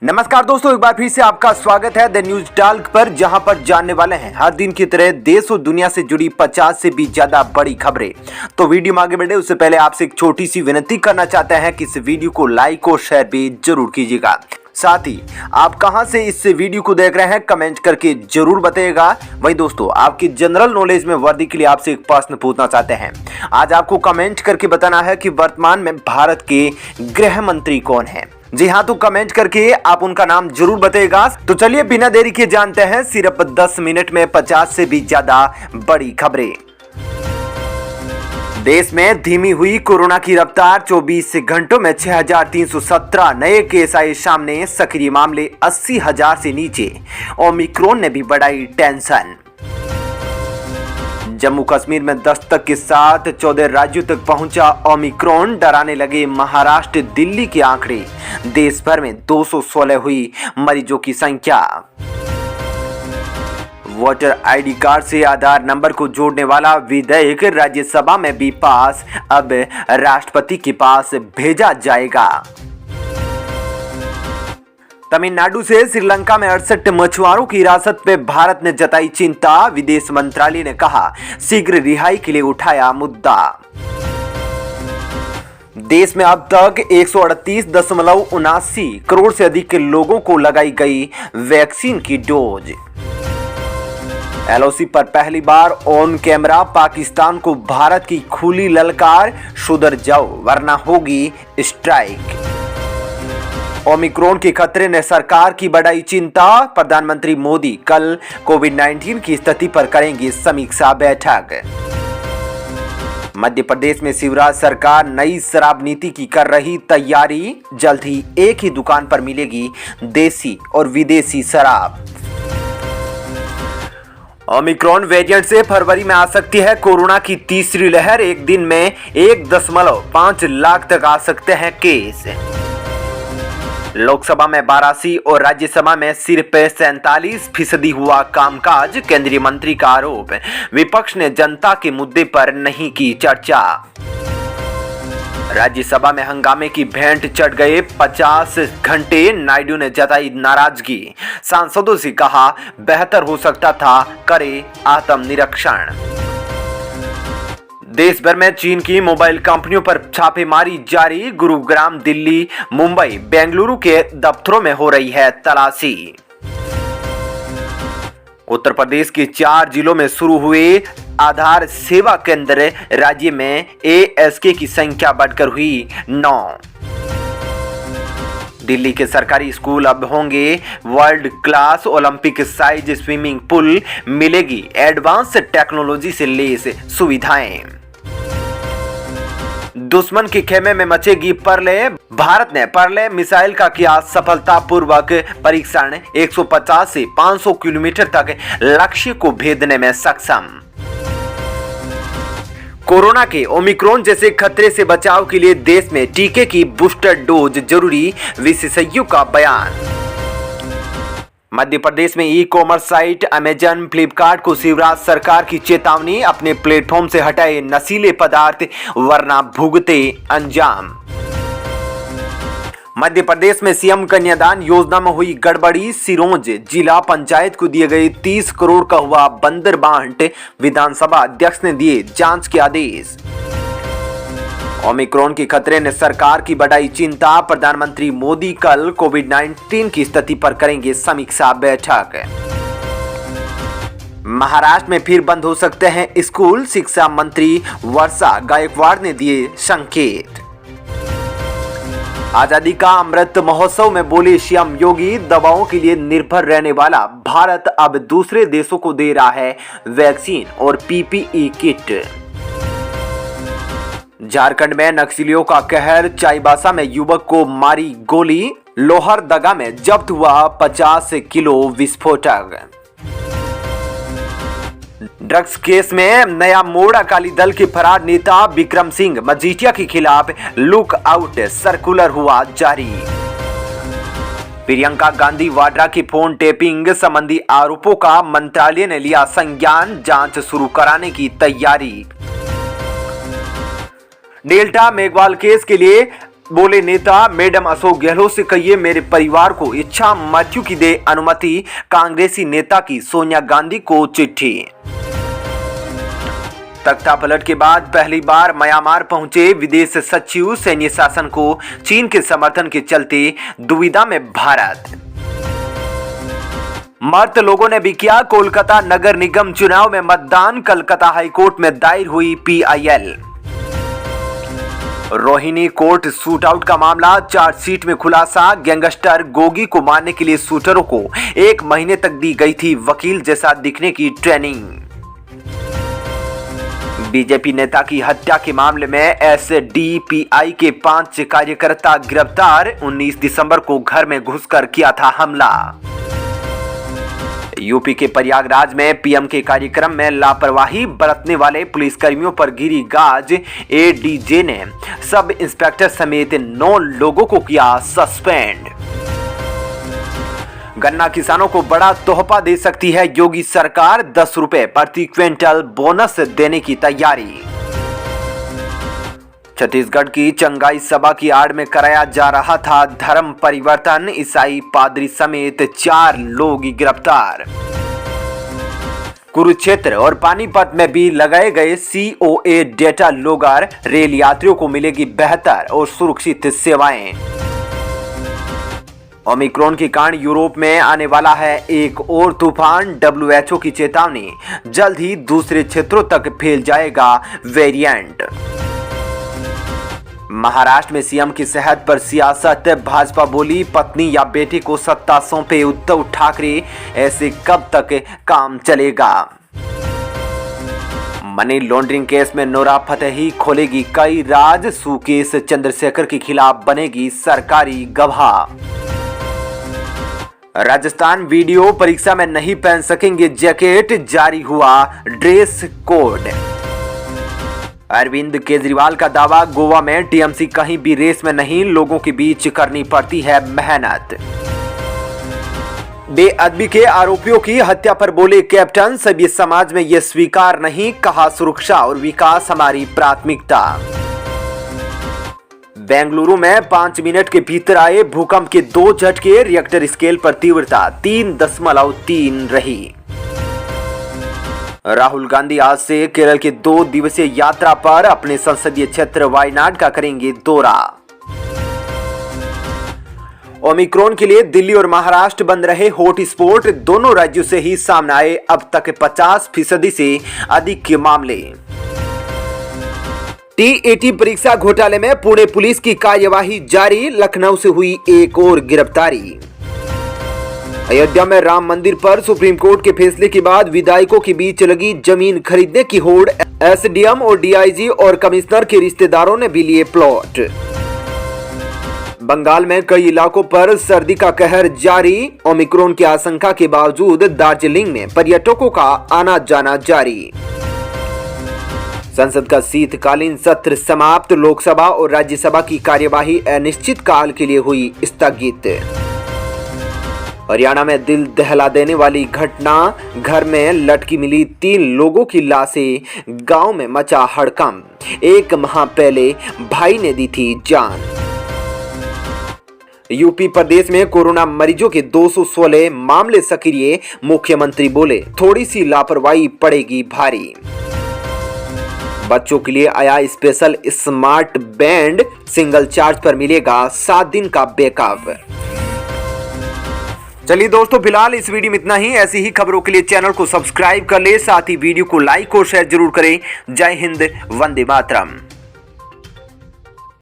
नमस्कार दोस्तों, एक बार फिर से आपका स्वागत है द न्यूज टॉक पर, जहां पर जानने वाले हैं हर दिन की तरह देश और दुनिया से जुड़ी 50 से भी ज्यादा बड़ी खबरें। तो वीडियो में आगे बढ़े उससे पहले आपसे एक छोटी सी विनती करना चाहते हैं कि इस वीडियो को लाइक और शेयर भी जरूर कीजिएगा। साथ ही आप कहां से इस वीडियो को देख रहे हैं कमेंट करके जरूर बताइएगा। वहीं दोस्तों, आपकी जनरल नॉलेज में वर्दी के लिए आपसे एक प्रश्न पूछना चाहते हैं। आज आपको कमेंट करके बताना है कि वर्तमान में भारत के गृह मंत्री कौन है। जी हाँ, तो कमेंट करके आप उनका नाम जरूर बताइएगा। तो चलिए बिना देरी के जानते हैं सिर्फ 10 मिनट में 50 से भी ज्यादा बड़ी खबरें। देश में धीमी हुई कोरोना की रफ्तार, 24 घंटों में 6,317 नए केस आए सामने, सक्रिय मामले 80,000 से नीचे। ओमिक्रॉन ने भी बढ़ाई टेंशन। जम्मू कश्मीर में दस्तक के साथ 14 राज्यों तक पहुंचा ओमिक्रॉन, डराने लगे महाराष्ट्र दिल्ली के आंकड़े। देश भर में 216 हुई मरीजों की संख्या। वोटर आईडी कार्ड से आधार नंबर को जोड़ने वाला विधेयक राज्यसभा में भी पास, अब राष्ट्रपति के पास भेजा जाएगा। तमिलनाडु से श्रीलंका में 68 मछुआरों की हिरासत पे भारत ने जताई चिंता। विदेश मंत्रालय ने कहा शीघ्र रिहाई के लिए उठाया मुद्दा। देश में अब तक 138.79 करोड़ से अधिक लोगों को लगाई गई वैक्सीन की डोज। एलओसी पर पहली बार ऑन कैमरा पाकिस्तान को भारत की खुली ललकार, सुधर जाओ वरना होगी स्ट्राइक। ओमिक्रॉन के खतरे ने सरकार की बढ़ाई चिंता। प्रधानमंत्री मोदी कल कोविड-19 की स्थिति पर करेंगे समीक्षा बैठक। मध्य प्रदेश में शिवराज सरकार नई शराब नीति की कर रही तैयारी, जल्द ही एक ही दुकान पर मिलेगी देसी और विदेशी शराब। ओमिक्रॉन वेरिएंट से फरवरी में आ सकती है कोरोना की तीसरी लहर, एक दिन में 1.5 लाख तक आ सकते हैं केस। लोकसभा में 82 और राज्यसभा में सिर्फ 47% हुआ कामकाज, केंद्रीय मंत्री का आरोप। विपक्ष ने जनता के मुद्दे पर नहीं की चर्चा। राज्यसभा में हंगामे की भेंट चढ़ गए 50 घंटे, नायडू ने जताई नाराजगी। सांसदों से कहा बेहतर हो सकता था, करे आत्मनिरीक्षण। देश भर में चीन की मोबाइल कंपनियों पर छापेमारी जारी। गुरुग्राम, दिल्ली, मुंबई, बेंगलुरु के दफ्तरों में हो रही है तलाशी। उत्तर प्रदेश के 4 जिलों में शुरू हुए आधार सेवा केंद्र, राज्य में एएसके की संख्या बढ़कर हुई 9। दिल्ली के सरकारी स्कूल अब होंगे world class, Olympic size swimming pool, मिलेगी एडवांस टेक्नोलॉजी से लेस सुविधाएं। दुश्मन के खेमे में मचेगी परले, भारत ने परले मिसाइल का किया सफलतापूर्वक परीक्षण, 150 से 500 किलोमीटर तक लक्ष्य को भेदने में सक्षम। कोरोना के ओमिक्रॉन जैसे खतरे से बचाव के लिए देश में टीके की बूस्टर डोज जरूरी, विशेषज्ञों का बयान। मध्य प्रदेश में e commerce site Amazon, Flipkart को शिवराज सरकार की चेतावनी, अपने प्लेटफॉर्म से हटाए नशीले पदार्थ वरना भुगते अंजाम। मध्य प्रदेश में सीएम कन्यादान योजना में हुई गड़बड़ी, सिरोंज जिला पंचायत को दिए गए 30 करोड़ का हुआ बंदर बांट, विधानसभा अध्यक्ष ने दिए जांच के आदेश। ओमिक्रॉन के खतरे ने सरकार की बढ़ाई चिंता। प्रधानमंत्री मोदी कल कोविड-19 की स्थिति पर करेंगे समीक्षा बैठक। महाराष्ट्र में फिर बंद हो सकते हैं स्कूल, शिक्षा मंत्री वर्षा गायकवाड़ ने दिए संकेत। आजादी का अमृत महोत्सव में बोले सीएम योगी, दवाओं के लिए निर्भर रहने वाला भारत अब दूसरे देशों को दे रहा है वैक्सीन और पीपीई किट। झारखंड में नक्सलियों का कहर, चाईबासा में युवक को मारी गोली, लोहरदगा में जब्त हुआ 50 किलो विस्फोटक। ड्रग्स केस में नया मोड़, अकाली दल के फरार नेता विक्रम सिंह मजीठिया के खिलाफ लुक आउट सर्कुलर हुआ जारी। प्रियंका गांधी वाड्रा की फोन टेपिंग संबंधी आरोपों का मंत्रालय ने लिया संज्ञान, जांच शुरू कराने की तैयारी। डेल्टा मेघवाल केस के लिए बोले नेता, मैडम अशोक गहलोत से कहिए मेरे परिवार को इच्छा मृत्यु की दे अनुमति। कांग्रेसी नेता की सोनिया गांधी को चिट्ठी। तख्ता पलट के बाद पहली बार म्यांमार पहुंचे विदेश सचिव। सैन्य शासन को चीन के समर्थन के चलते दुविधा में भारत। मर्द लोगों ने भी किया कोलकाता नगर निगम चुनाव में मतदान। कलकत्ता हाईकोर्ट में दायर हुई PIL। Rohini court shoot out का मामला, चार्जशीट में खुलासा। गैंगस्टर गोगी को मारने के लिए शूटरों को 1 महीने तक दी गई थी वकील जैसा दिखने की ट्रेनिंग। बीजेपी नेता की हत्या के मामले में SDPI के 5 कार्यकर्ता गिरफ्तार। 19 दिसंबर को घर में घुसकर किया था हमला। यूपी के प्रयागराज में PM के कार्यक्रम में लापरवाही बरतने वाले पुलिसकर्मियों पर गिरी गाज। ADJ ने सब इंस्पेक्टर समेत 9 लोगों को किया सस्पेंड। गन्ना किसानों को बड़ा तोहफा दे सकती है योगी सरकार। 10 रुपए प्रति क्विंटल बोनस देने की तैयारी। छत्तीसगढ़ की चंगाई सभा की आड़ में कराया जा रहा था धर्म परिवर्तन। ईसाई पादरी समेत 4 लोग गिरफ्तार। कुरुक्षेत्र और पानीपत में भी लगाए गए COA डेटा लॉगर। रेल यात्रियों को मिलेगी बेहतर और सुरक्षित सेवाएं। ओमिक्रॉन के कारण यूरोप में आने वाला है एक और तूफान। WHO की चेतावनी, जल्द ही दूसरे क्षेत्रों तक फैल जाएगा वेरिएंट। महाराष्ट्र में CM की सेहत पर सियासत। भाजपा बोली पत्नी या बेटे को सत्ता सौंपे उद्धव ठाकरे, ऐसे कब तक काम चलेगा। मनी लॉन्ड्रिंग केस में नोरा फतेही खोलेगी कई राज। सुकेश चंद्रशेखर के खिलाफ बनेगी सरकारी गवाह। राजस्थान वीडियो परीक्षा में नहीं पहन सकेंगे जैकेट, जारी हुआ ड्रेस कोड। अरविंद केजरीवाल का दावा, गोवा में TMC कहीं भी रेस में नहीं, लोगों के बीच करनी पड़ती है मेहनत। बेअदबी के आरोपियों की हत्या पर बोले कैप्टन, सभी समाज में यह स्वीकार नहीं, कहा सुरक्षा और विकास हमारी प्राथमिकता। बेंगलुरु में 5 मिनट के भीतर आए भूकंप के 2 झटके। रिएक्टर स्केल पर तीव्रता 3.3 रही। राहुल गांधी आज से केरल के 2 दिवसीय यात्रा पर। अपने संसदीय क्षेत्र वायनाड का करेंगे दौरा। ओमिक्रॉन के लिए दिल्ली और महाराष्ट्र बंद रहे हॉटस्पॉट। दोनों राज्यों से ही सामने आए अब तक 50% से अधिक के मामले। TAT परीक्षा घोटाले में पुणे पुलिस की कार्यवाही जारी। लखनऊ से हुई एक और गिरफ्तारी। अयोध्या में राम मंदिर पर सुप्रीम कोर्ट के फैसले के बाद विधायकों के बीच लगी जमीन खरीदने की होड़। SDM और DIG और कमिश्नर के रिश्तेदारों ने भी लिए प्लॉट। बंगाल में कई इलाकों पर सर्दी का कहर जारी। ओमिक्रॉन की आशंका के बावजूद दार्जिलिंग में पर्यटकों का आना जाना जारी। संसद का शीतकालीन सत्र समाप्त। लोकसभा और राज्यसभा की कार्यवाही अनिश्चित काल के लिए हुई स्थगित। हरियाणा में दिल दहला देने वाली घटना, घर में लटकी मिली 3 लोगों की लाशें। गांव में मचा हड़कंप। 1 माह पहले भाई ने दी थी जान। यूपी प्रदेश में कोरोना मरीजों के 216 मामले सक्रिय। मुख्यमंत्री बोले थोड़ी सी लापरवाही पड़ेगी भारी। बच्चों के लिए आया special smart band. Single charge पर मिलेगा 7 दिन का बैकअप। चलिए दोस्तों, फिलहाल इस वीडियो में इतना ही। ऐसी ही खबरों के लिए चैनल को सब्सक्राइब कर ले, साथ ही वीडियो को लाइक और शेयर जरूर करें। जय हिंद, वंदे मातरम।